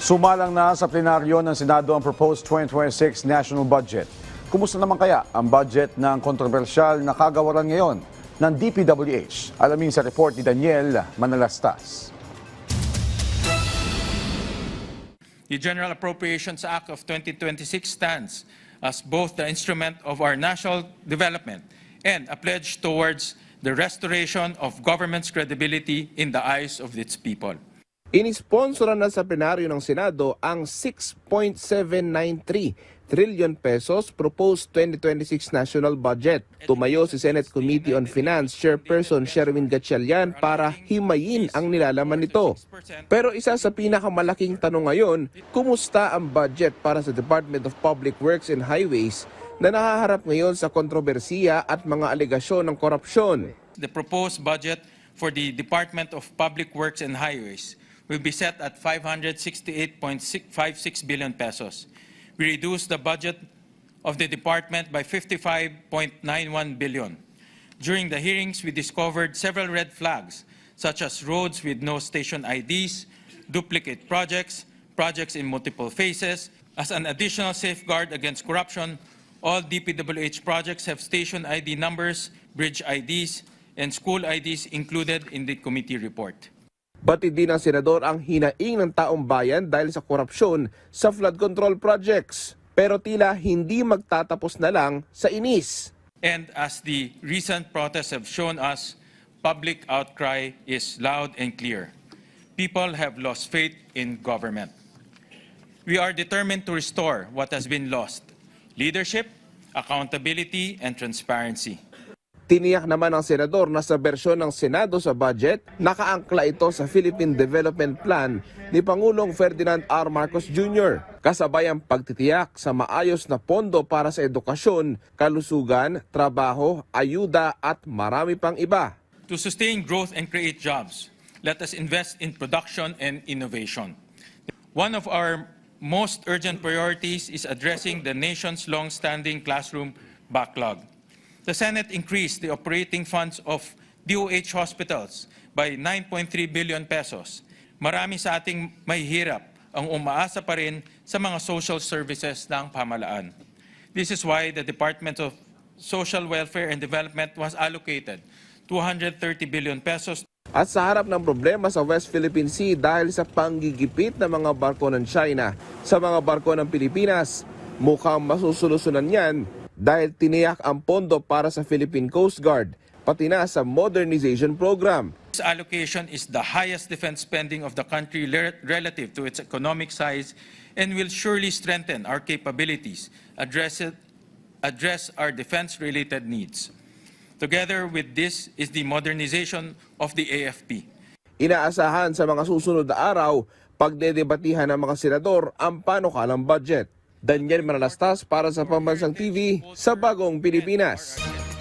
Sumalang na sa plenaryo ng Senado ang proposed 2026 national budget. Kumusta naman kaya ang budget ng kontrobersyal na kagawaran ngayon ng DPWH? Alamin sa report ni Daniel Manalastas. The General Appropriations Act of 2026 stands as both the instrument of our national development and a pledge towards the restoration of government's credibility in the eyes of its people. Inisponsoran na sa plenaryo ng Senado ang 6.793 trillion pesos proposed 2026 national budget. Tumayo si Senate Committee on Finance Chairperson Sherwin Gatchalian para himayin ang nilalaman nito. Pero isa sa pinakamalaking tanong ngayon, kumusta ang budget para sa Department of Public Works and Highways na nahaharap ngayon sa kontrobersiya at mga alegasyon ng korupsyon? The proposed budget for the Department of Public Works and Highways will be set at 568.56 billion pesos. We reduced the budget of the department by 55.91 billion. During the hearings, we discovered several red flags, such as roads with no station IDs, duplicate projects, projects in multiple phases. As an additional safeguard against corruption, all DPWH projects have station ID numbers, bridge IDs, and school IDs included in the committee report. Batid din ng senador ang hinaing ng taong bayan dahil sa korupsyon sa flood control projects. Pero tila hindi magtatapos na lang sa inis. And as the recent protests have shown us, public outcry is loud and clear. People have lost faith in government. We are determined to restore what has been lost: leadership, accountability, and transparency. Tiniyak naman ng senador na sa bersyon ng Senado sa budget, nakaangkla ito sa Philippine Development Plan ni Pangulong Ferdinand R. Marcos Jr. Kasabay ang pagtitiyak sa maayos na pondo para sa edukasyon, kalusugan, trabaho, ayuda at marami pang iba. To sustain growth and create jobs, let us invest in production and innovation. One of our most urgent priorities is addressing the nation's long-standing classroom backlog. The Senate increased the operating funds of DOH hospitals by 9.3 billion pesos. Marami sa ating mahihirap ang umaasa pa rin sa mga social services ng pamahalaan. This is why the Department of Social Welfare and Development was allocated 230 billion pesos. At sa harap ng problema sa West Philippine Sea dahil sa panggigipit ng mga barko ng China sa mga barko ng Pilipinas, mukhang masusulusunan yan dahil tiniyak ang pondo para sa Philippine Coast Guard, pati na sa modernization program. This allocation is the highest defense spending of the country relative to its economic size and will surely strengthen our capabilities, address our defense-related needs. Together with this is the modernization of the AFP. Inaasahan sa mga susunod na araw, pagdedebatihan ng mga senador ang panukalang budget. Daniel Manalastas para sa Pambansang TV sa Bagong Pilipinas.